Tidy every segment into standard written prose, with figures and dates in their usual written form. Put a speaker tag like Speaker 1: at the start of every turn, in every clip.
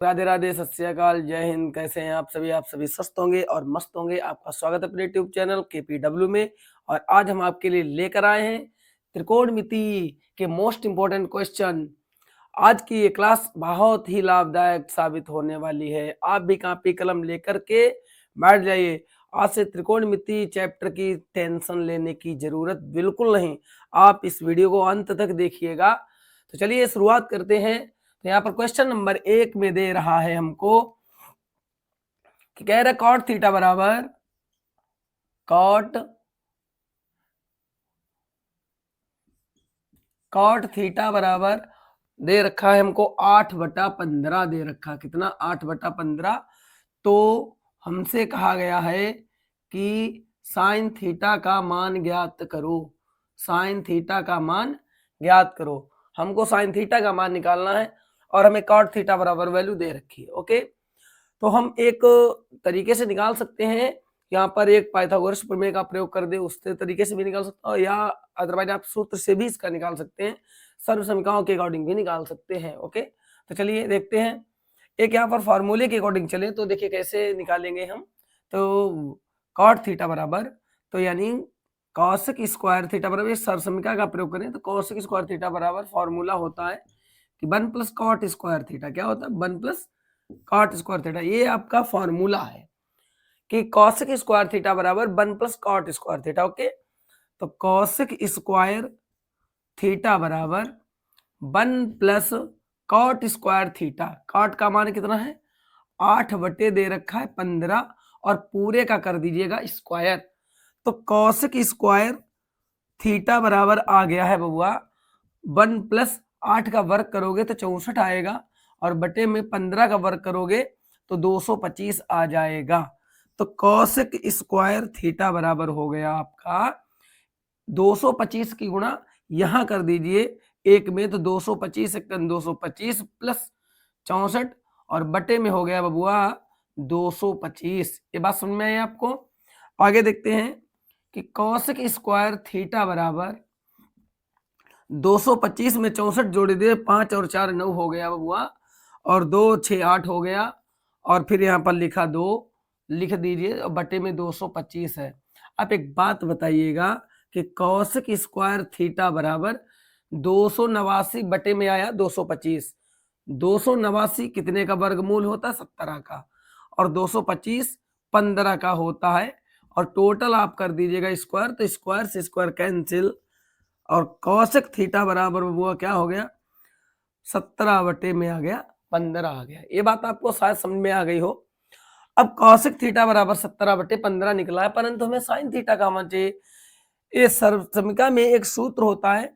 Speaker 1: राधे राधे, सत श्री अकाल, जय हिंद। कैसे हैं आप सभी स्वस्थ होंगे और मस्त होंगे। आपका स्वागत है अपने यूट्यूब चैनल KPW में। और आज हम आपके लिए लेकर आए हैं त्रिकोणमिति के मोस्ट इंपोर्टेंट क्वेश्चन। आज की ये क्लास बहुत ही लाभदायक साबित होने वाली है। आप भी कॉपी कलम लेकर के बैठ जाइए। आज से त्रिकोणमिति चैप्टर की टेंशन लेने की जरूरत बिल्कुल नहीं। आप इस वीडियो को अंत तक देखिएगा। तो चलिए शुरुआत करते हैं। तो यहाँ पर क्वेश्चन नंबर 1 में दे रहा है हमको कि कह रहा कॉट थीटा बराबर कॉट थीटा बराबर दे रखा है हमको 8/15 दे रखा। कितना? 8/15। तो हमसे कहा गया है कि साइन थीटा का मान ज्ञात करो। साइन थीटा का मान ज्ञात करो। हमको साइन थीटा का मान निकालना है और हमें कॉट थीटा बराबर वैल्यू दे रखी है। ओके, तो हम एक तरीके से निकाल सकते हैं। यहाँ पर एक पाइथागोरस प्रमेय का प्रयोग कर दे, उस तरीके से भी निकाल सकते हो, या अदरवाइज आप सूत्र से भी इसका निकाल सकते हैं। सर्व समीकरणों के अकॉर्डिंग भी निकाल सकते हैं। ओके, तो चलिए देखते हैं। एक यहाँ पर फॉर्मूले के अकॉर्डिंग चले तो देखिए कैसे निकालेंगे हम। तो कॉट थीटा बराबर, तो यानी कॉसेक स्क्वायर थीटा बराबर, सर्व समीकरण का प्रयोग करें तो कॉसेक स्क्वायर थीटा बराबर फॉर्मूला होता है कि 1 + कॉट स्क्वायर थीटा। क्या होता है? 1 + कॉट स्क्वायर थीटा। ये आपका फॉर्मूला है कि कॉसेक स्क्वायर थीटा बराबर 1 + कॉट स्क्वायर थीटा। ओके, तो कॉसेक स्क्वायर थीटा बराबर 1 + कॉट स्क्वायर थीटा। कॉट का मान कितना है? 8 दे रखा है 15 और पूरे का कर दीजिएगा स्क्वायर। तो कॉसेक स्क्वायर थीटा बराबर आ गया है बबुआ 1 + 8 का वर्ग करोगे तो 64 आएगा और बटे में 15 का वर्ग करोगे तो 225 आ जाएगा। तो कॉसेक स्क्वायर थीटा बराबर हो गया आपका 225 की गुणा यहां कर दीजिए एक में, तो 225 225 प्लस 64 और बटे में हो गया बबुआ 225। ये बात समझ में आई आपको? आगे देखते हैं कि कॉसेक स्क्वायर थीटा बराबर 225 में 64 जोड़ दिए, 5 और 4 9 हो गया बबुआ, और 2 6 8 हो गया, और फिर यहाँ पर लिखा 2 लिख दीजिए और बटे में 225 है। आप एक बात बताइएगा कि कॉसेक स्क्वायर थीटा बराबर 289 बटे में आया 225। 289 कितने का वर्गमूल होता है? 17 का, और 225 15 का होता है, और टोटल आप कर दीजिएगा स्क्वायर, तो स्क्वायर से स्क्वायर कैंसिल, और कॉसेक थीटा बराबर वो क्या हो गया? 17 बटे में आ गया 15 आ गया। ये बात आपको शायद समझ में आ गई हो। अब कॉसेक थीटा बराबर 17 बटे 15 निकला है, परंतु हमें साइन थीटा का मान चाहिए। इस सर्वसमीकरण में एक सूत्र होता है,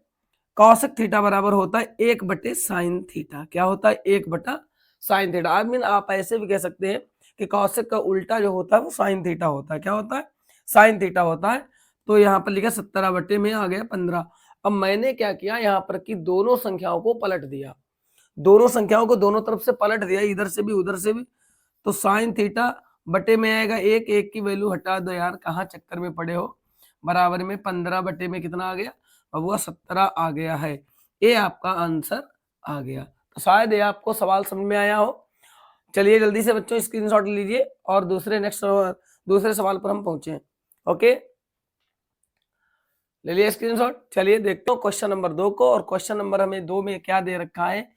Speaker 1: कॉसेक थीटा बराबर होता है 1 बटे साइन थीटा। क्या होता है? 1 बटा साइन थीटा। आई मीन आप ऐसे भी कह सकते हैं कि कॉसेक का उल्टा जो होता है वो साइन थीटा होता है। क्या होता है? साइन थीटा होता है। तो यहाँ पर लिखा 17 बटे में आ गया 15। अब मैंने क्या किया, यहाँ पर की दोनों संख्याओं को पलट दिया। दोनों संख्याओं को दोनों तरफ से पलट दिया, इधर से भी उधर से भी। तो साइन थीटा बटे में आएगा 1, 1 की वैल्यू हटा दो यार, कहाँ चक्कर में पड़े हो। बराबर में 15 बटे में कितना आ गया? अब वो 17 आ गया है। ये आपका आंसर आ गया। तो शायद ये आपको सवाल समझ में आया हो। चलिए जल्दी से बच्चों स्क्रीनशॉट लीजिए और दूसरे सवाल पर हम पहुंचे। ओके, ले लिया स्क्रीनशॉट। चलिए देखते हो क्वेश्चन नंबर 2 को। और क्वेश्चन नंबर हमें 2 में क्या दे रखा है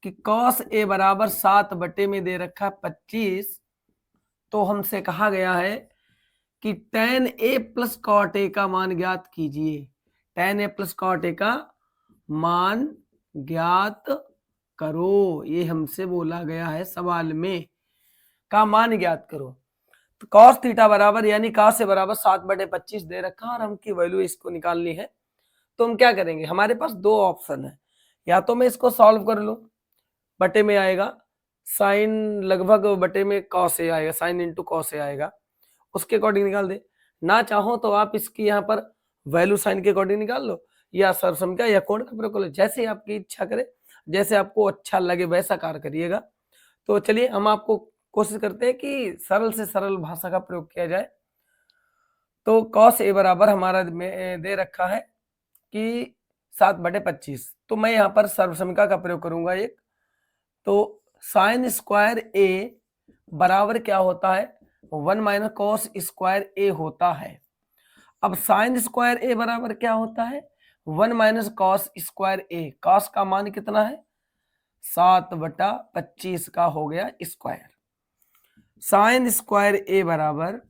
Speaker 1: कि कॉस ए बराबर 7 बटे में दे रखा है 25। तो हमसे कहा गया है कि tan a + cot a का मान ज्ञात कीजिए। tan a + cot a का मान ज्ञात करो, ये हमसे बोला गया है सवाल में। का मान ज्ञात करो। तो cos थीटा बराबर यानी cos से बराबर 7 बटे 25 दे रखा और हमकी वैल्यू इसको निकालनी है। तो हम क्या करेंगे? हमारे पास दो ऑप्शन है, या तो मैं इसको सॉल्व कर लूं, बटे में आएगा साइन लगभग बटे में cos a आएगा, साइन इंटू cos a आएगा, उसके अकॉर्डिंग निकाल दे। ना चाहो तो आप इसकी यहाँ पर वैल्यू साइन के अकॉर्डिंग निकाल लो, या सर्वसमीकरण या कोण का प्रयोग कर लो, जैसे ही आपकी इच्छा करे, जैसे आपको अच्छा लगे वैसा कार्य करिएगा। तो चलिए हम आपको कोशिश करते हैं कि सरल से सरल भाषा का प्रयोग किया जाए। तो cos a बराबर हमारा दे रखा है कि 7 बटे 25। तो मैं यहाँ पर सर्वसमीकरण का प्रयोग करूंगा एक। तो साइन स्क्वायर ए बराबर क्या होता है, 1 माइनस कॉस स्क्वायर ए होता है। अब साइन स्क्वायर ए बराबर क्या होता है, 1 माइनस कॉस स्क्वायर ए। कॉस का मान कितना है, 7/25 का हो गया स्क्वायर। साइन स्क्वायर ए बराबर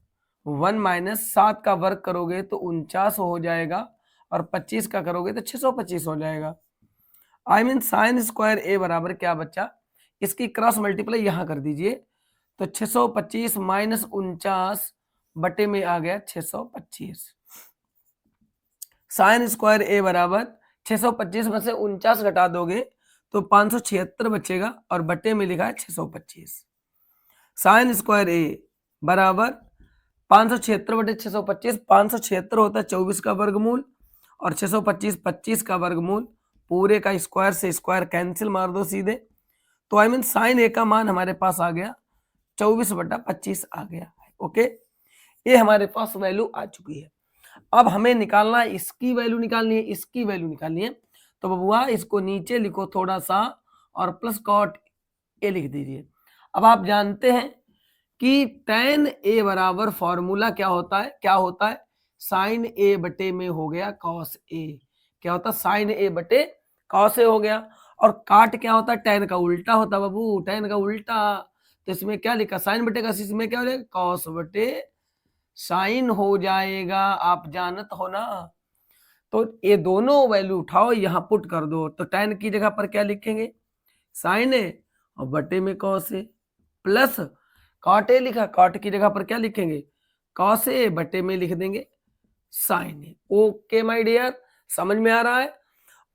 Speaker 1: 1 माइनस 7 का वर्ग करोगे तो 49 हो जाएगा, और 25 का करोगे तो 625 हो जाएगा। आई मीन साइन स्क्वायर ए बराबर क्या बच्चा, इसकी क्रॉस मल्टीप्लाई यहां कर दीजिए, तो 625 माइनस 49 बटे में आ गया 625। साइन स्क्वायर ए बराबर 625 में से 49 घटा दोगे तो 576 बचेगा, और बटे में लिखा है 625। साइन स्क्वायर ए बराबर 576 बटे 625, 576 होता है 24 का वर्गमूल, और 625 25 का वर्गमूल, पूरे का स्क्वायर से स्क्वायर कैंसिल मार दो सीधे। तो आई मीन साइन ए का मान हमारे पास आ गया 24/25 आ गया। ओके, ये हमारे पास वैल्यू आ चुकी है। अब हमें निकालना है, इसकी वैल्यू निकालनी है, इसकी वैल्यू निकालनी है। तो बबुआ इसको नीचे लिखो थोड़ा सा, और प्लस कॉट ए लिख दीजिए। अब आप जानते हैं कि tan ए बराबर फॉर्मूला क्या होता है, क्या होता है, साइन ए बटे में हो गया कॉस ए। क्या होता है, साइन ए बटे कॉस ए हो गया। और काट क्या होता है, tan का उल्टा होता है बाबू, tan का उल्टा। तो इसमें क्या लिखा, साइन बटे का, इसमें क्या हो जाएगा, कॉस बटे साइन हो जाएगा। आप जानत हो ना। तो ये दोनों वैल्यू उठाओ, यहां पुट कर दो। तो tan की जगह पर क्या लिखेंगे, साइन ए, और बटे में cos A, plus cot A लिखा, कॉट की जगह पर क्या लिखेंगे, कॉस ए, बटे में लिख देंगे sine A. Okay my dear, समझ में आ रहा है।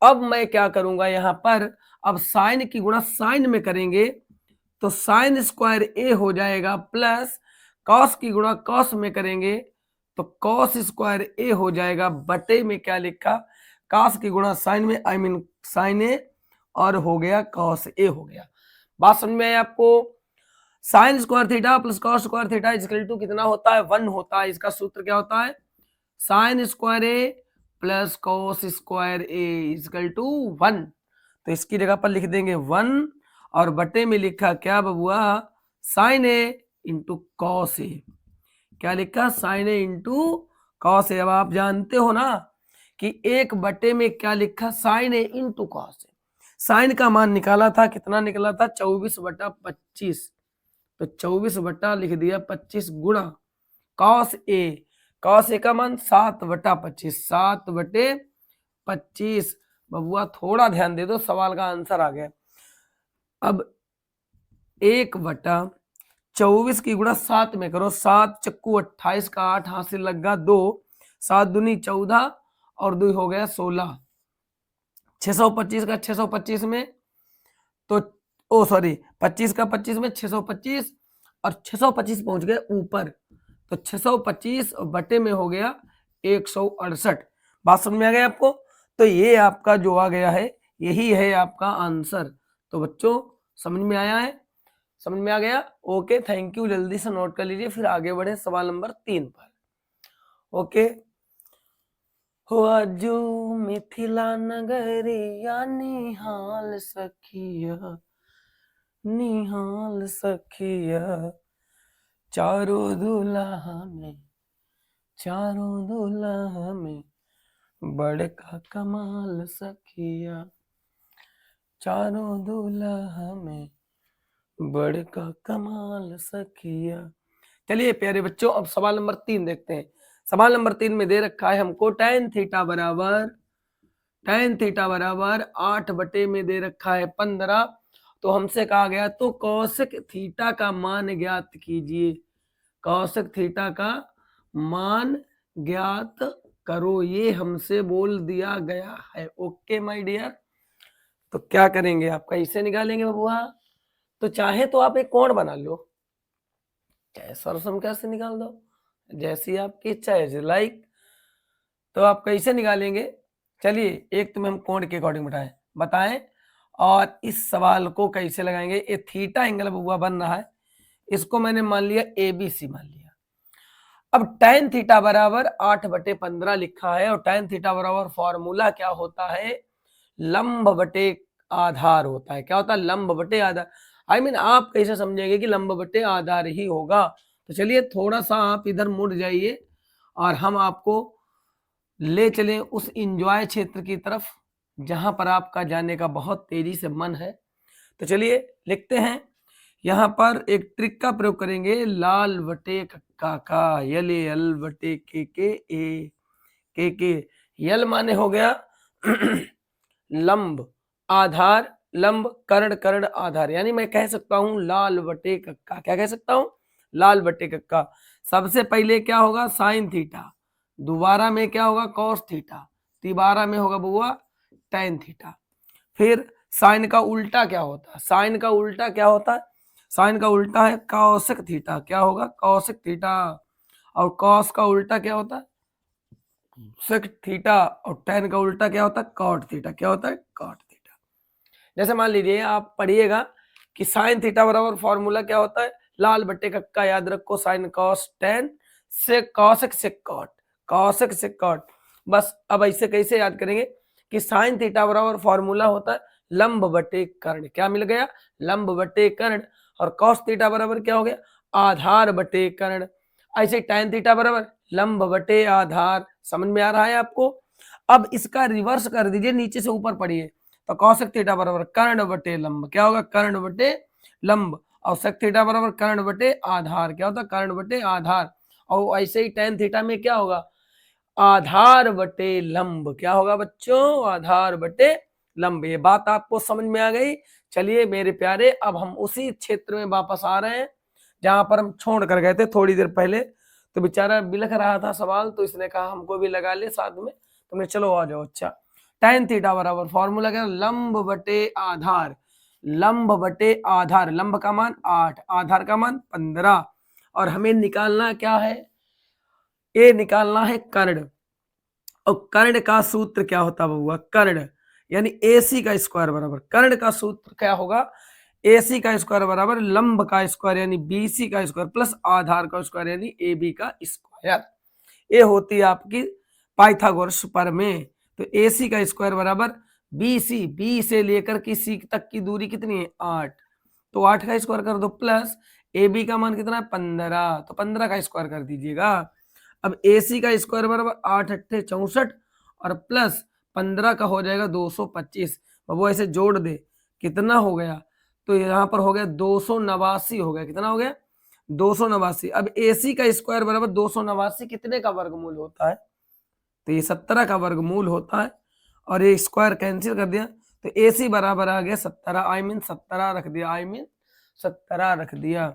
Speaker 1: अब मैं क्या करूंगा यहां पर, अब साइन की गुणा साइन में करेंगे तो साइन स्क्वायर ए हो जाएगा, प्लस कॉस की गुणा कॉस में करेंगे तो कॉस स्क्वायर ए हो जाएगा, बटे में क्या लिखा, कॉस की गुणा साइन में, आई मीन साइन ए, और हो गया कॉस ए हो गया। बात समझ में आई आपको। Sine square theta plus cos square theta equal to कितना होता है, 1 होता है। इसका सूत्र क्या होता है, sine square A plus cos square A equal to 1। तो इसकी जगह पर लिख देंगे 1, और बटे में लिखा क्या बबुआ, sign A into cos A. क्या लिखा, sign A into cos A. अब आप जानते हो ना कि 1 बटे में क्या लिखा, sign A into cos A. Sign का मान निकाला था, कितना निकला था, 24/25। तो 24 बटा लिख दिया 25 गुणा कॉस ए। कॉस ए का मान 7/25, 7/25। बबुआ थोड़ा ध्यान दे दो, सवाल का आंसर आ गया। अब 1/24 की गुणा 7 में करो, 7 चक्कू 28 का 8 हासिल लगा 2, 7 दूनी 14, और 2 हो गया 16। 625 का 625 में, तो ओ सॉरी 25 का 25 में 625, और 625 पहुंच गए ऊपर, तो 625 बटे में हो गया 168। बात समझ में आ गया आपको। तो ये आपका जो आ गया है, यही है आपका आंसर। तो बच्चों समझ में आया है, समझ में आ गया। Okay, thank you. जल्दी से नोट कर लीजिए, फिर आगे बढ़े सवाल नंबर 3 पर। ओके, हो आजू मिथिला नगरिया निहाल सखिया, निहाल सखिया, चारों दुल्हा में, चारों दुल्हा में बड़का कमाल सखिया, चारों दुल्हा में बड़का कमाल सखिया। चलिए प्यारे बच्चों, अब सवाल नंबर 3 देखते हैं। सवाल नंबर 3 में दे रखा है हमको tan थीटा बराबर 8 बटे में दे रखा है 15। तो हमसे कहा गया तो कौशिक थीटा का मान ज्ञात कीजिए, कौशिक थीटा का मान ज्ञात करो, ये हमसे बोल दिया गया है। ओके माय डियर, तो क्या करेंगे, आप कैसे निकालेंगे बबुआ। तो चाहे तो आप एक कोण बना लो, चाहे सर्वसम कैसे निकाल दो, जैसी आपकी इच्छा है, लाइक। तो आप कैसे निकालेंगे, चलिए एक तुम्हें हम कोण के अकॉर्डिंग बताएं, और इस सवाल को कैसे लगाएंगे। ये थीटा एंगल बबुआ बन रहा है, इसको मैंने मान लिया ABC मान लिया। अब tan थीटा बराबर 8/15 लिखा है, और tan थीटा बराबर फॉर्मूला क्या होता है, लंब बटे आधार होता है। क्या होता है, लंब बटे आधार। आप कैसे समझेंगे कि लंब बटे आधार ही होगा। तो चलिए थोड़ा सा आप इधर मुड़ जाइए और हम आपको ले चलें उस इंजॉय क्षेत्र की तरफ जहां पर आपका जाने का बहुत तेजी से मन है। तो चलिए लिखते हैं, यहाँ पर एक ट्रिक का प्रयोग करेंगे, लाल बटे कक्का का, यल यल बटे के यल माने हो गया लंब, आधार लंब, कर्ण कर्ण आधार, यानी मैं कह सकता हूं लाल बटे कक्का। क्या कह सकता हूं? लाल बटे कक्का। सबसे पहले क्या होगा? साइन थीटा, दोबारा में क्या होगा? कॉस थीटा, तिबारा में होगा बुआ टैन थीटा। फिर साइन का उल्टा क्या होता है? साइन का उल्टा क्या होता है? साइन का उल्टा है कौशिक थीटा। क्या होगा? कौशिक थीटा। और कॉस का उल्टा क्या होता है? Sec theta. और टैन का उल्टा क्या होता है? Cot theta. क्या होता है? Cot theta. जैसे मान लीजिए आप पढ़िएगा कि साइन थीटा बराबर फॉर्मूला क्या होता है? लाल बट्टे का याद रखो, साइन कॉस टैन से कॉशिक से कॉट, कॉशिक से कॉट। बस अब ऐसे कैसे याद करेंगे कि साइन थीटा बराबर फॉर्मूला होता है लंब बटे कर्ण। क्या मिल गया? लंब बटे कर्ण। और कॉस थीटा बराबर क्या हो गया? आधार बटे कर्ण। ऐसे टैन थीटा बराबर लंब बटे आधार। समझ में आ रहा है आपको? अब इसका रिवर्स कर दीजिए, नीचे से ऊपर पढ़िए। तो कौशिक थीटा बराबर कर्ण बटे लंब। क्या होगा? कर्ण बटे लंब। और सेक थीटा बराबर कर्ण बटे आधार। क्या होता है? कर्ण बटे आधार। और ऐसे ही टैन थीटा में क्या होगा? आधार बटे लंब। क्या होगा बच्चों? आधार बटे लंब। ये बात आपको समझ में आ गई? चलिए मेरे प्यारे, अब हम उसी क्षेत्र में वापस आ रहे हैं जहां पर हम छोड़ कर गए थे थोड़ी देर पहले। तो बेचारा बिलख रहा था सवाल, तो इसने कहा हमको भी लगा ले साथ में। तुमने चलो आ जाओ। अच्छा, टैन थीटा बराबर फॉर्मूला क्या? लंब बटे आधार। लंब बटे आधार, लंब का मान 8, आधार का मान 15। और हमें निकालना क्या है? ये निकालना है कर्ण। और कर्ण का सूत्र क्या होता है? कर्ण यानी AC का स्क्वायर बराबर, कर्ण का सूत्र क्या होगा? AC का स्क्वायर बराबर लंब का स्क्वायर यानी BC का स्क्वायर प्लस आधार का स्क्वायर यानी AB का स्क्वायर। ये होती है आपकी पाइथागोरस प्रमेय। तो AC का स्क्वायर बराबर BC, B से लेकर की C तक की दूरी कितनी है? 8। तो 8 का स्क्वायर कर दो प्लस AB का मान कितना है? 15। तो 15 का स्क्वायर कर दीजिएगा। अब AC का स्क्वायर बराबर 8 अट्ठे 64 और प्लस 15 का हो जाएगा 225। वो ऐसे जोड़ दे, कितना हो गया? तो यहाँ पर हो गया 289 हो गया। कितना हो गया? 289। अब AC का स्क्वायर बराबर 289 कितने का वर्गमूल होता है? तो ये 17 का वर्गमूल होता है। और ये स्क्वायर कैंसिल कर दिया तो AC बराबर आ गया 17। आई मीन 17 रख दिया, आई मीन 17 रख दिया,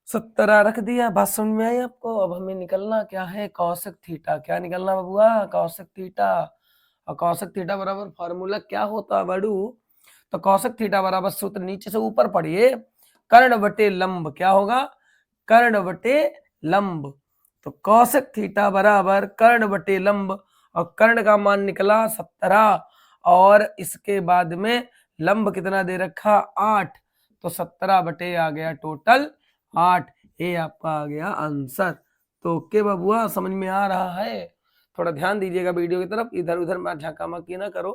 Speaker 1: 17 रख दिया। बात समझ में आई आपको? अब हमें निकलना क्या है? कौशिक थीटा। क्या निकलना बबुआ? कौशिक थीटा। और कौशिक थीटा बराबर फॉर्मूला क्या होता है बड़ू? तो कौशिक थीटा बराबर सूत्र नीचे से ऊपर पढ़िए, कर्ण बटे लंब। क्या होगा? कर्ण बटे लंब। तो कौशिक थीटा बराबर कर्ण बटे लंब। और कर्ण का मान निकला 17 और इसके बाद में लंब कितना दे रखा? 8। तो 17 बटे आ गया टोटल 8। ये आपका आ गया आंसर। तो ओके बबुआ, समझ में आ रहा है? थोड़ा ध्यान दीजिएगा वीडियो की तरफ, इधर उधर में झाकामाकी ना करो,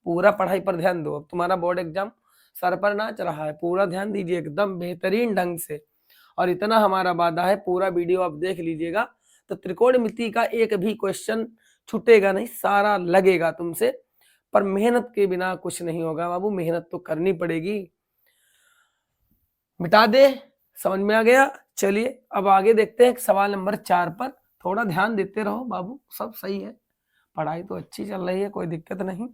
Speaker 1: पूरा पढ़ाई पर ध्यान दो। अब तुम्हारा बोर्ड एग्जाम सर पर नाच रहा है, पूरा ध्यान दीजिए एकदम बेहतरीन ढंग से। और इतना हमारा वादा है, पूरा वीडियो आप देख लीजिएगा तो त्रिकोणमिति का एक भी क्वेश्चन छूटेगा नहीं, सारा लगेगा तुमसे। पर मेहनत के बिना कुछ नहीं होगा बाबू, मेहनत तो करनी पड़ेगी। मिटा दे, समझ में आ गया? चलिए अब आगे देखते हैं सवाल नंबर 4 पर। थोड़ा ध्यान देते रहो बाबू, सब सही है, पढ़ाई तो अच्छी चल रही है, कोई दिक्कत नहीं।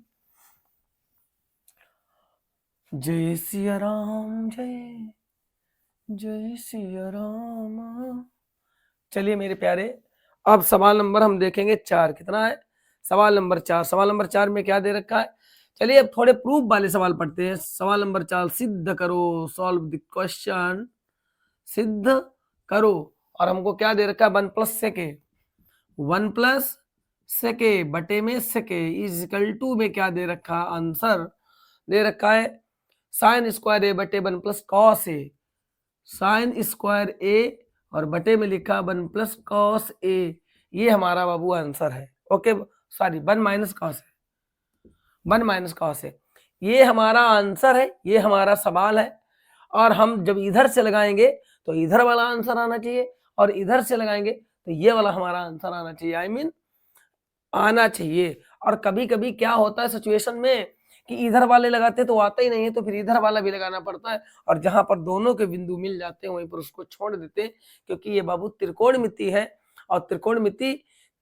Speaker 1: जय सिया राम, जय जय सिया राम। चलिए मेरे प्यारे, अब सवाल नंबर हम देखेंगे 4। कितना है? सवाल नंबर 4। सवाल नंबर 4 में क्या दे रखा है? चलिए अब थोड़े प्रूफ वाले सवाल पढ़ते हैं। सवाल नंबर 4, सिद्ध करो, सॉल्व द क्वेश्चन, सिद्ध करो। और हमको क्या दे रखा है? 1 प्लस सेके, 1 प्लस सेके बटे में सेके इज इक्वल टू में क्या दे रखा? आंसर दे रखा है साइन स्क्वायर ए बटे 1 plus cos A, sign square ए और बटे में लिखा 1 प्लस कॉस ए। ये हमारा बाबू आंसर है। ओके सॉरी, 1 माइनस कॉस है, 1 माइनस कॉस है। ये हमारा आंसर है, ये हमारा सवाल है। और हम जब इधर से लगाएंगे तो इधर वाला आंसर आना चाहिए, और इधर से लगाएंगे तो ये वाला हमारा आंसर आना चाहिए, आई मीन आना चाहिए। और कभी कभी क्या होता है सिचुएशन में कि इधर वाले लगाते तो आता ही नहीं है, तो फिर इधर वाला भी लगाना पड़ता है, और जहां पर दोनों के बिंदु मिल जाते हैं वहीं पर उसको छोड़ देते हैं, क्योंकि ये बाबू त्रिकोणमिति है, और त्रिकोणमिति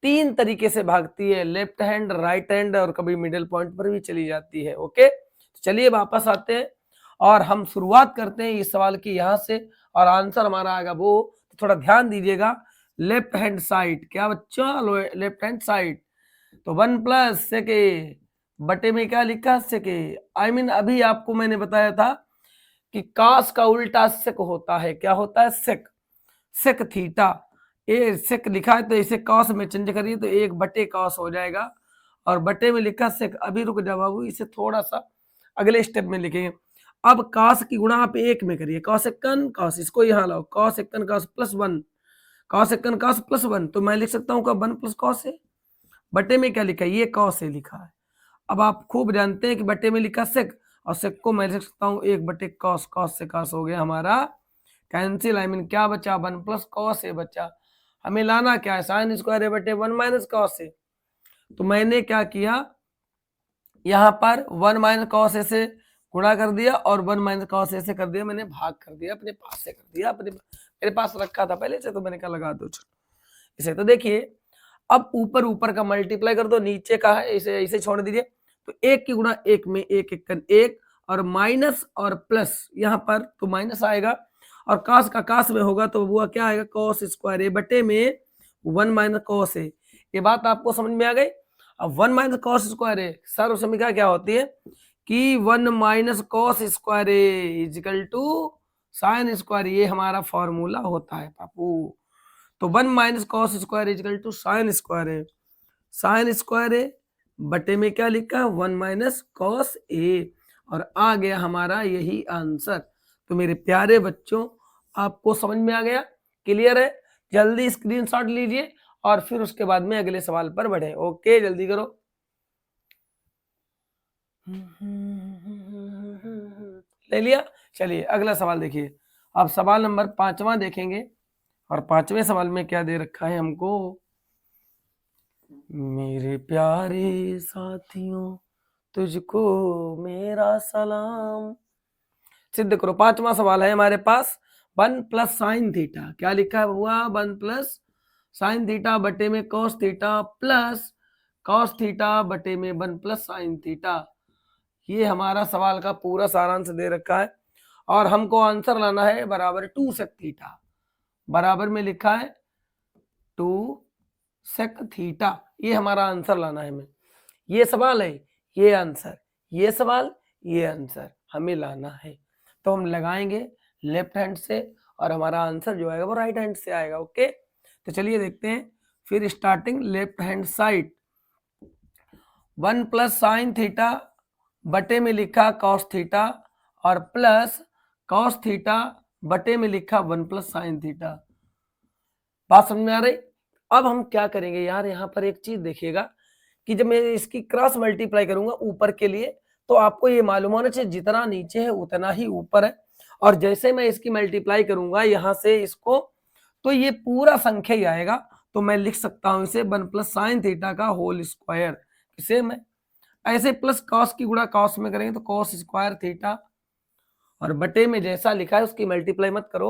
Speaker 1: 3 तरीके से भागती है, लेफ्ट हैंड, राइट हैंड, और कभी मिडिल पॉइंट पर भी चली जाती है। ओके, तो चलिए वापस आते हैं और हम शुरुआत करते हैं इस सवाल की यहाँ से, और आंसर हमारा आएगा वो, तो थोड़ा ध्यान दीजिएगा, लेफ्ट हैंड साइड। क्या बच्चों? Left hand side. तो 1 प्लस सेक बटे में क्या लिखा? सेक। आई मीन अभी आपको मैंने बताया था कि कास का उल्टा सेक होता है। क्या होता है? सेक। Sec theta. ये सेक लिखा है तो इसे कॉस में चेंज करिए तो 1 बटे कॉस हो जाएगा, और बटे में लिखा सेक। अभी रुक जाओ बाबू, इसे थोड़ा सा अगले स्टेप में लिखेंगे। अब कॉस की गुणा आप 1 में करिए, कॉस एकन कॉस, इसको यहाँ लाओ, कॉस एकन कॉस प्लस 1, कॉस एकन कॉस प्लस 1, तो मैं लिख सकता हूँ का 1 प्लस कॉस है। बटे में क्या लिखा है? ये कॉस है लिखा है। अब आप खूब जानते हैं कि बटे में लिखा सेक, और सेक को मैं लिख सकता हूँ 1 बटे कॉस, कॉस से कॉस हो गया हमारा कैंसिल। आई मीन क्या बचा? 1 प्लस कॉस है बचा। हमें लाना क्या है? साइन स्क्वायर है बटे 1 माइनस कॉस है। तो मैंने क्या किया, यहाँ पर 1 माइनस कॉस ए से गुणा कर दिया, और 1 माइनस कॉस ए से कर दिया, मैंने भाग कर दिया, अपने पास से कर दिया, अपने मेरे पास रखा था पहले से, तो मैंने कहा लगा दो इसे। तो देखिए अब ऊपर ऊपर का मल्टीप्लाई कर दो, नीचे का है इसे इसे छोड़ दीजिए। तो 1 की गुणा 1 में 1 एकन 1, और माइनस और प्लस यहाँ पर तो माइनस आएगा, और कास का कास में होगा तो वो क्या आएगा? कॉस स्क्वायर ए बटे में 1 माइनस कॉस ए। ये बात आपको समझ में आ गई? अब 1 माइनस कॉस स्क्वायर ए सर्व समीकरण क्या होती है कि 1 minus cos square A equal to sine square, ये हमारा फॉर्मूला होता है पापू। तो 1 minus cos square equal to sine square है, साइन स्क्वायर है बटे में क्या लिखा? 1 माइनस कॉस ए, और आ गया हमारा यही आंसर। तो मेरे प्यारे बच्चों, आपको समझ में आ गया? क्लियर है? जल्दी स्क्रीनशॉट लीजिए और फिर उसके बाद में अगले सवाल पर बढ़े। ओके, जल्दी करो। ले लिया? चलिए अगला सवाल देखिए। अब सवाल नंबर 5वां देखेंगे, और 5वें सवाल में क्या दे रखा है हमको? मेरे प्यारे साथियों, तुझको मेरा सलाम। सिद्ध करो। 5वां सवाल है हमारे पास, 1 प्लस साइन थीटा। क्या लिखा हुआ? 1 प्लस साइन थीटा बटे में cos theta plus cos theta बटे में 1 प्लस साइन थीटा। ये हमारा सवाल का पूरा सारांश दे रखा है, और हमको आंसर लाना है बराबर 2 सेक थीटा। बराबर में लिखा है 2 सेक थीटा, ये हमारा आंसर लाना है हमें। ये सवाल है, ये आंसर, ये सवाल, ये आंसर हमें लाना है। तो हम लगाएंगे लेफ्ट हैंड से, और हमारा आंसर जो आएगा वो राइट हैंड से आएगा। ओके, तो चलिए देखते हैं। फिर starting left hand side, 1 plus sine theta बटे में लिखा कॉस थीटा, और प्लस कॉस थीटा बटे में लिखा 1 प्लस साइन थीटा। बात समझ में आ रही? अब हम क्या करेंगे यार, यहाँ पर एक चीज देखिएगा कि जब मैं इसकी क्रॉस मल्टीप्लाई करूंगा ऊपर के लिए, तो आपको ये मालूम होना चाहिए जितना नीचे है उतना ही ऊपर है, और जैसे मैं इसकी मल्टीप्लाई करूंगा यहाँ से इसको, तो ये पूरा संख्या ही आएगा। तो मैं लिख सकता हूं इसे 1 प्लस साइन थीटा का होल स्क्वायर। इसे मैं ऐसे प्लस कॉस की गुणा कॉस में करेंगे तो कॉस स्क्वायर थीटा, और बटे में जैसा लिखा है उसकी मल्टीप्लाई मत करो,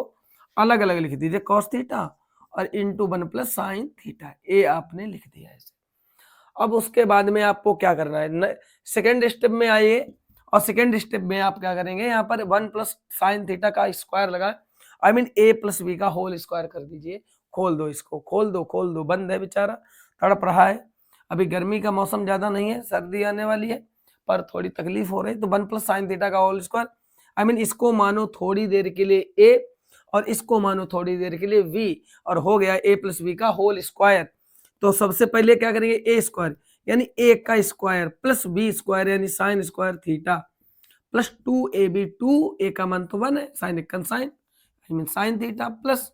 Speaker 1: अलग अलग लिख दीजिए, कॉस थीटा और इंटू 1 प्लस साइन थीटा, ये आपने लिख दिया है। अब उसके बाद में आपको क्या करना है, सेकेंड स्टेप में आइए, और सेकेंड स्टेप में आप क्या करेंगे, यहाँ पर 1 प्लस साइन थीटा का स्क्वायर लगा, I mean A plus B का होल स्क्वायर कर दीजिए। खोल दो इसको, खोल दो, खोल दो, बंद है बेचारा, तड़प रहा है। अभी गर्मी का मौसम ज्यादा नहीं है, सर्दी आने वाली है, पर थोड़ी तकलीफ हो रही है। तो 1 प्लस साइन थीटा का होल स्क्वायर, आई मीन इसको मानो थोड़ी देर के लिए ए, और इसको मानो थोड़ी देर के लिए वी, और हो गया ए प्लस बी का होल स्क्वायर। तो सबसे पहले क्या करेंगे, ए स्क्वायर यानी ए का स्क्वायर प्लस बी स्क्वायर यानी sine square theta plus 2ab, 2 A का मान तो 1 है, साइन एकन sine, I mean sine theta plus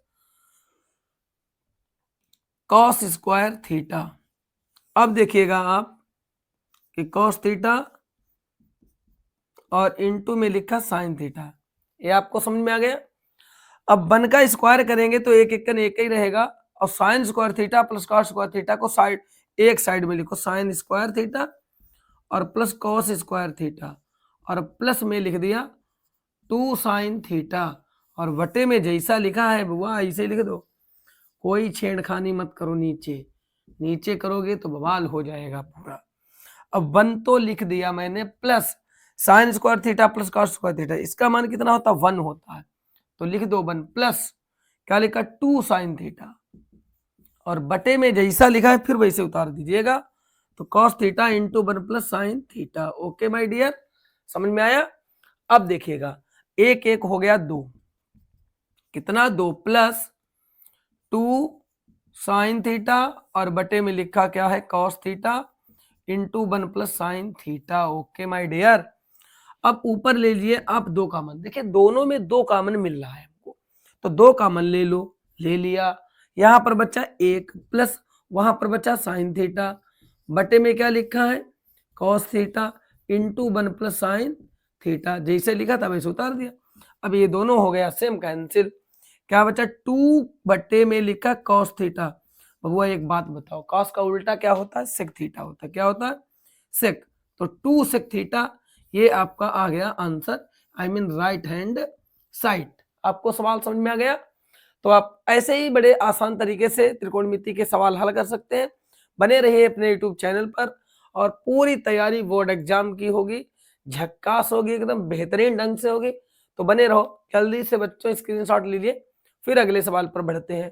Speaker 1: cos square theta. अब देखिएगा आप कि कॉस थीटा और इनटू में लिखा साइन थीटा, ये आपको समझ में आ गया। अब 1 का स्क्वायर करेंगे तो एक एक ही रहेगा, और sign square theta plus cos square theta को साइड एक साइड में लिखो, साइन स्क्वायर थीटा और प्लस कॉस स्क्वायर थीटा, और प्लस में लिख दिया 2 साइन थीटा, और बटे में जैसा लिखा है बुआ ऐसे लिख दो, कोई छेड़खानी मत करो, नीचे नीचे करोगे तो बवाल हो जाएगा पूरा। अब 1 तो लिख दिया मैंने, plus sign square theta plus cos square theta, इसका मान कितना होता है 1 होता है, तो लिख दो 1 प्लस क्या लिखा 2 साइन थीटा, और बटे में जैसा लिखा है फिर वैसे उतार दीजिएगा, तो cos theta into 1 plus sine theta. Okay my dear, समझ में आया। अब देखिएगा एक एक हो गया 2, कितना 2 प्लस 2 साइन थीटा, और बटे में लिखा क्या है cos theta into 1 plus sine theta. Okay my dear, अब ऊपर ले लिए आप 2 कॉमन, देखिए दोनों में 2 कॉमन मिल रहा है हमको, तो 2 कॉमन ले लो, ले लिया, यहां पर बच्चा 1 प्लस वहां पर बच्चा साइन थीटा, बटे में क्या लिखा है cos theta into 1 plus sine theta, जैसे लिखा था वैसे उतार दिया। अब ये दोनों हो गया सेम कैंसिल, क्या बचा 2 बटे में लिखा कॉस थीटा। बबुआ एक बात बताओ, कॉस का उल्टा क्या होता है सेक थीटा होता है, क्या होता है सेक, तो 2 सेक थीटा ये आपका आ गया answer, I mean right hand side. आपको सवाल समझ में आ गया, तो आप ऐसे ही बड़े आसान तरीके से त्रिकोणमिति के सवाल हल कर सकते हैं। बने रहिए अपने यूट्यूब चैनल पर, और पूरी तैयारी बोर्ड एग्जाम की होगी, झक्कास होगी, एकदम बेहतरीन ढंग से होगी, तो बने रहो। जल्दी से बच्चों स्क्रीनशॉट लीजिए, फिर अगले सवाल पर बढ़ते हैं।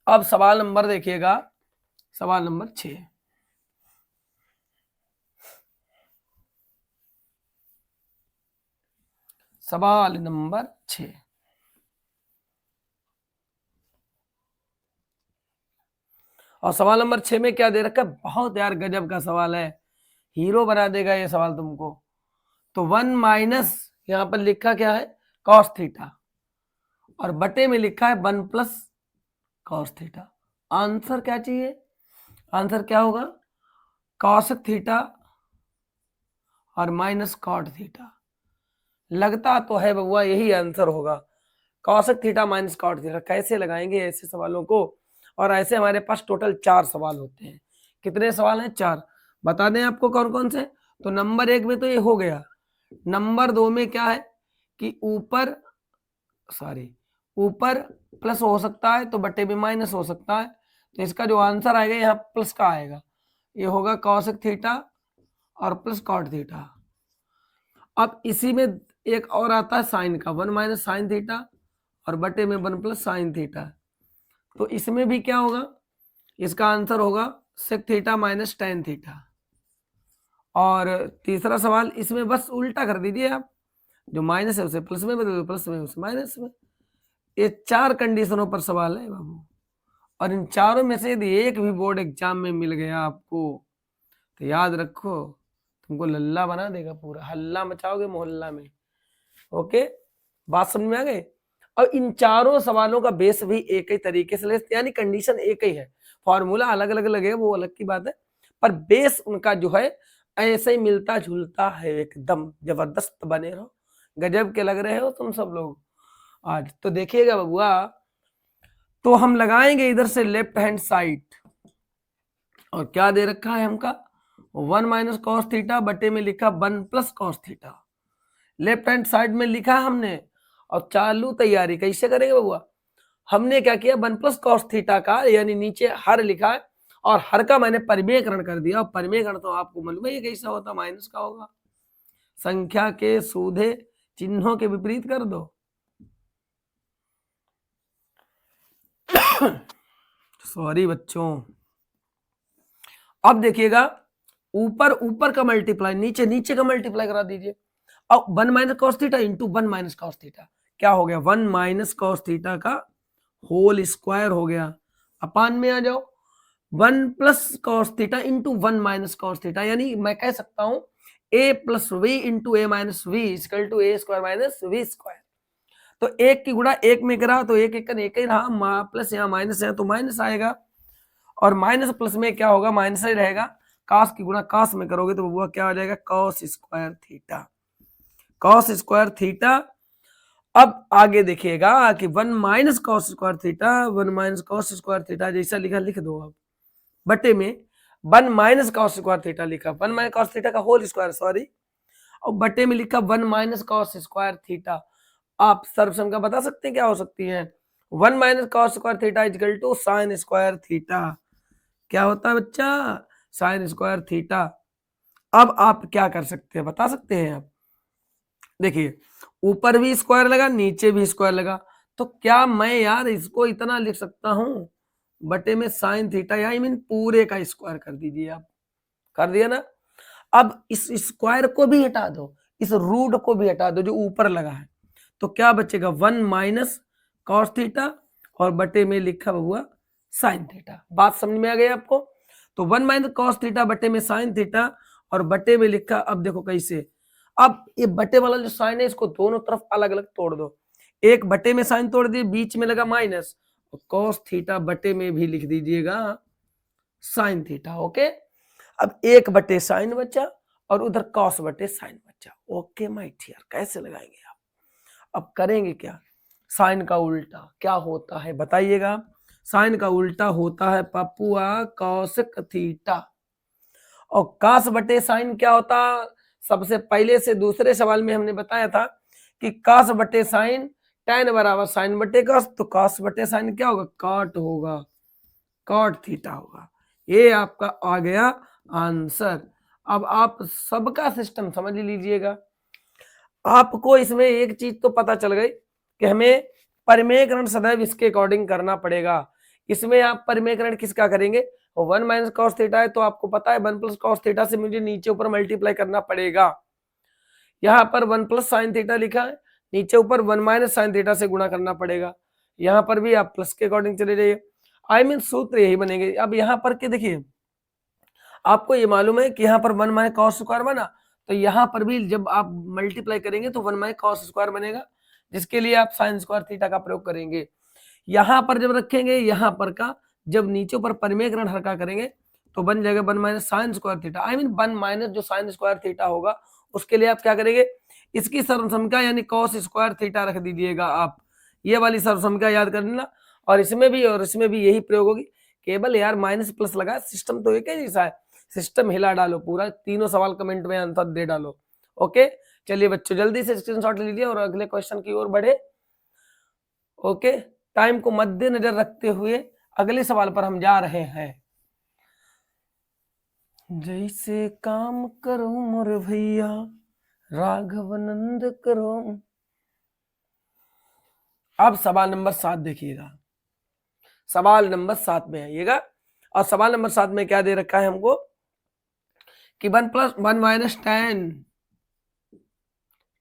Speaker 1: अब सवाल नंबर देखिएगा, सवाल नंबर 6। सवाल नंबर 6, और सवाल नंबर 6 में क्या दे रखा है, बहुत यार गजब का सवाल है, हीरो बना देगा ये सवाल तुमको। तो 1 माइनस यहां पर लिखा क्या है कॉस थीटा, और बटे में लिखा है 1 प्लस कॉस थीटा। आंसर क्या चाहिए, आंसर क्या होगा कॉस थीटा और माइनस कॉट थीटा, लगता तो है बबुआ यही आंसर होगा, cosec theta minus cot theta. कैसे लगाएंगे ऐसे सवालों को, और ऐसे हमारे पास टोटल 4 सवाल होते हैं। कितने सवाल हैं 4, बता दें आपको कौन कौन से। तो नंबर 1 में तो ये हो गया, नंबर 2 में क्या है कि ऊपर ऊपर प्लस हो सकता है तो बटे में माइनस हो सकता है, तो इसका जो आंसर आएगा यहाँ प्लस का आएगा, ये होगा कॉसेक थीटा और प्लस कॉट थीटा। अब इसी में एक और आता है साइन का, 1 माइनस साइन थीटा और बटे में 1 प्लस साइन थीटा, तो इसमें भी क्या होगा, इसका आंसर होगा sec theta minus tan theta. और तीसरा सवाल इसमें बस उल्टा कर दीजिए आप, जो माइनस है उसे प्लस में बदल दो, प्लस में उसे माइनस में। ये 4 कंडीशनों पर सवाल है बाबू, और इन चारों में से यदि एक भी बोर्ड एग्जाम में मिल गया आपको तो याद रखो तुमको लल्ला बना देगा, पूरा हल्ला मचाओगे मोहल्ला में। ओके, बात समझ में आ गई। और इन चारों सवालों का बेस भी एक ही तरीके से, यानी कंडीशन एक ही है, फॉर्मूला अलग अलग लगेगा वो अलग की बात है, पर बेस उनका जो है ऐसे ही मिलता जुलता है, एकदम जबरदस्त। बने रहो, गजब के लग रहे हो तुम सब लोग आज। तो देखिएगा बबुआ, तो हम लगाएंगे इधर से लेफ्ट हैंड साइड, और क्या दे रखा है हमका 1 माइनस कॉस थीटा बटे में लिखा 1 plus cos theta, left hand side में लिखा हमने। और चालू तैयारी कैसे करेंगे बबुआ, हमने क्या किया 1 प्लस कॉस थीटा का, यानी नीचे हर लिखा है और हर का मैंने परिमेयकरण कर दिया, और परिमेयकरण तो आपको मालूम है ये कैसा होता, माइनस का होगा, संख्या के सूधे चिन्हों के विपरीत कर दो। सॉरी बच्चों। अब देखिएगा ऊपर ऊपर का मल्टीप्लाई, नीचे नीचे का मल्टीप्लाई करा दीजिए। अब 1 minus cos theta into 1 minus cos theta क्या हो गया, 1 माइनस कॉस थीटा का होल स्क्वायर हो गया, अपान में आ जाओ 1 plus cos theta into 1 minus cos theta, यानी मैं कह सकता हूं a plus b into a minus b equal to a square minus b square. तो एक की गुणा एक में करा तो एक एक ही रहा, प्लस यहाँ माइनस है तो माइनस आएगा, और माइनस प्लस में क्या होगा माइनस ही रहेगा, कास की गुणा कास में करोगे तो वो क्या हो जाएगा, cos square theta, cos square theta. अब आगे देखिएगा कि 1 minus cos square theta, 1 minus cos square theta जैसा लिखा लिख दो अब, बटे में 1 माइनस कॉस स्क्वायर थीटा लिखा, 1 माइनस कॉस थीटा का होल स्क्वायर, सॉरी, और बटे में लिखा 1 माइनस कॉस स्क्वायर थीटा। आप सर्वसंख्या बता सकते हैं क्या हो सकती है, 1 minus cos square theta equal to sine square theta. क्या होता है बच्चा, साइन स्क्वायर थीटा। अब आप क्या कर सकते हैं बता सकते हैं आप, देखिए ऊपर भी स्क्वायर लगा नीचे भी स्क्वायर लगा, तो क्या मैं यार इसको इतना लिख सकता हूं, बटे में साइन थीटा, या आई मीन पूरे का स्क्वायर कर दीजिए आप, कर दिया ना। अब इस स्क्वायर को भी हटा दो, इस रूट को भी हटा दो जो ऊपर लगा है, तो क्या बचेगा 1 माइनस कॉस थीटा और बटे में लिखा हुआ साइन थीटा। बात समझ में आ गई आपको, तो 1 माइनस कॉस थीटा बटे में साइन थीटा और बटे में लिखा, अब देखो कैसे, अब ये बटे वाला जो साइन है इसको दोनों तरफ अलग अलग तोड़ दो, एक बटे में साइन तोड़ दिए, बीच में लगा माइनस, और कॉस थीटा बटे में भी लिख दीजिएगा साइन थीटा। ओके, अब एक बटे साइन बचा और उधर कॉस बटे साइन बचा। ओके माय डियर, कैसे लगाएंगे आप, अब करेंगे क्या, साइन का उल्टा क्या होता है बताइएगा, साइन का उल्टा होता है पपुआ कॉसेक थीटा, और कास बटे साइन क्या होता, सबसे पहले से दूसरे सवाल में हमने बताया था कि कास बटे साइन tan बराबर साइन बटे कास, तो कास बटे साइन क्या होगा, कॉट होगा, कॉट थीटा होगा। ये आपका आ गया आंसर। अब आप सबका सिस्टम समझ लीजिएगा, आपको इसमें एक चीज तो पता चल गई कि हमें परिमेयकरण सदैव इसके अकॉर्डिंग करना पड़ेगा। इसमें आप परिमेयकरण किसका करेंगे, 1 माइनस कॉस थीटा है तो आपको पता है 1 प्लस कॉस थीटा से मुझे नीचे ऊपर मल्टीप्लाई करना पड़ेगा। यहाँ पर 1 प्लस साइन थीटा लिखा है, नीचे ऊपर 1 माइनस साइन थीटा से गुणा करना पड़ेगा। यहाँ पर भी आप प्लस के अकॉर्डिंग चले जाइए, आई मीन सूत्र यही बनेंगे। अब यहाँ पर के देखिए, आपको ये मालूम है कि यहाँ पर 1 माइनस कॉस स्क्वायर बना, तो यहाँ पर भी जब आप मल्टीप्लाई करेंगे तो 1 माइनस कॉस स्क्वायर बनेगा, जिसके लिए आप साइन स्क्वायर थीटा का प्रयोग करेंगे। यहाँ पर जब रखेंगे, यहाँ पर का जब नीचे ऊपर परिमेयकरण हल्का करेंगे तो बन जाएगा 1 minus sign square theta, I mean 1 minus जो साइन स्क्वायर थीटा होगा उसके लिए आप क्या करेंगे, इसकी सर्वसंख्या यानी कॉस स्क्वायर थीटा रख दीजिएगा आप, ये वाली सर्वसंख्या याद कर लेना। और इसमें भी यही प्रयोग होगी, केवल यार माइनस प्लस लगा, सिस्टम तो एक ही जैसा है, सिस्टम हिला डालो पूरा, तीनों सवाल कमेंट में आंसर दे डालो। ओके, चलिए बच्चों जल्दी से स्क्रीनशॉट लीजिए और अगले क्वेश्चन की ओर बढ़े। ओके, टाइम को मद्देनजर रखते हुए अगले सवाल पर हम जा रहे हैं। जैसे काम करो मोर भैया राघवानंद करो। अब सवाल नंबर 7 देखिएगा, सवाल नंबर 7 में आइएगा, और सवाल नंबर 7 में क्या दे रखा है हमको कि 1 प्लस 1 माइनस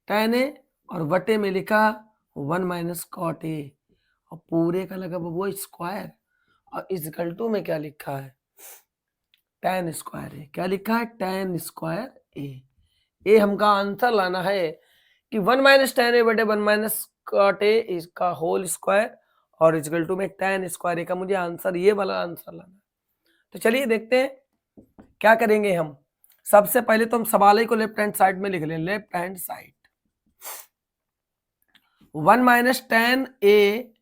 Speaker 1: tan ए और बटे में लिखा 1 माइनस कॉट ए, और पूरे का लगा वो स्क्वायर, और इक्वल टू में क्या लिखा है tan स्क्वायर ए, क्या लिखा है tan स्क्वायर ए। ये हमका आंसर लाना है कि 1 माइनस tan ए बटे 1 माइनस कॉट ए इसका होल स्क्वायर और इक्वल टू में tan स्क्वायर ए का मुझे आंसर, ये वाला आंसर लाना। तो चलिए देखते हैं क्या करेंगे हम। सबसे पहले तो हम सवाल को लेफ्ट हैंड साइड में लिख लें, left hand side 1 minus tan ए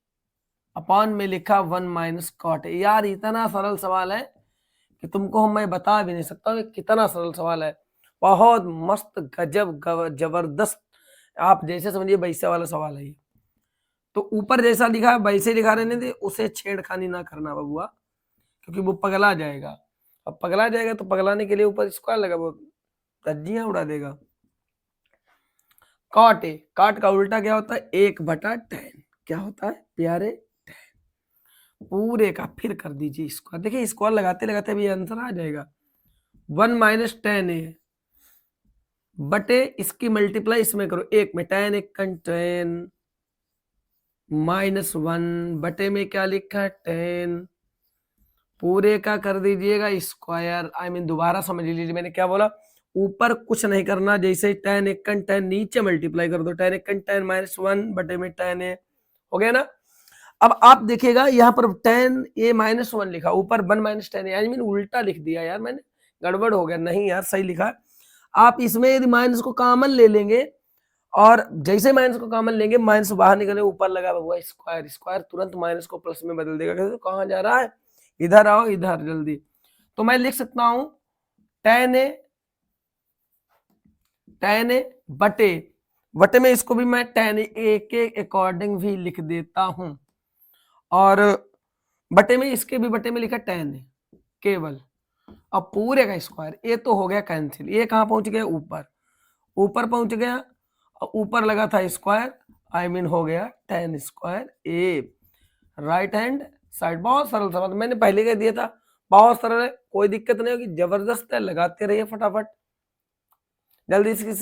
Speaker 1: अपॉन में लिखा 1 माइनस कॉट ए। यार इतना सरल सवाल है कि तुमको मैं बता भी नहीं सकता हूँ कितना सरल सवाल है, बहुत मस्त गजब जबरदस्त, आप जैसे समझिए वैसे वाला सवाल है ये। तो ऊपर जैसा लिखा है वैसे लिखा रहने दे, उसे छेड़खानी ना करना बबुआ, क्योंकि वो पगला जाएगा, अब पगला जाएगा तो पगलाने के लिए ऊपर स्क्वायर लगा, वो धज्जियां उड़ा देगा। कॉट ए, काट का उल्टा क्या होता है 1/tan, क्या होता है प्यारे tan, पूरे का फिर कर दीजिए स्क्वायर, देखिए स्क्वायर लगाते लगाते भी आंसर आ जाएगा। 1 माइनस tan ए बटे इसकी मल्टीप्लाई इसमें करो, एक में tan एक tan माइनस 1 बटे में क्या लिखा है tan, पूरे का कर दीजिएगा स्क्वायर, आई मीन दोबारा समझ लीजिए मैंने क्या बोला, ऊपर कुछ नहीं करना, जैसे tan एक tan नीचे मल्टीप्लाई कर दो, tan एक tan माइनस 1 बटे में tan ए, हो गया ना। अब आप देखिएगा यहाँ पर tan ए माइनस 1 लिखा, ऊपर 1 minus tan A, I mean उल्टा लिख दिया यार मैंने, गड़बड़ हो गया, नहीं यार सही लिखा है। आप इसमें यदि माइनस को कॉमन ले लेंगे और जैसे माइनस को कॉमन लेंगे माइनस बाहर निकले ऊपर लगा हुआ स्क्वायर, स्क्वायर तुरंत माइनस को प्लस में बदल देगा। तो कहाँ जा रहा है, इधर आओ इधर जल्दी। तो मैं लिख सकता हूं tan ए बटे में इसको भी मैं tan a के अकॉर्डिंग भी लिख देता हूं, और बटे में इसके भी बटे में लिखा tan a केवल। अब पूरे का स्क्वायर, ये तो हो गया कैंसिल, ये कहां पहुंच गया ऊपर, ऊपर पहुंच गया और ऊपर लगा था स्क्वायर, आई मीन हो गया tan square a। Right hand side, बहुत सरल सवाल, मैंने पहले कह दिया था बहुत सरल है, कोई दिक्कत नहीं होगी, जबरदस्त है, लगाते रहिए फटाफट जल्दी इसकी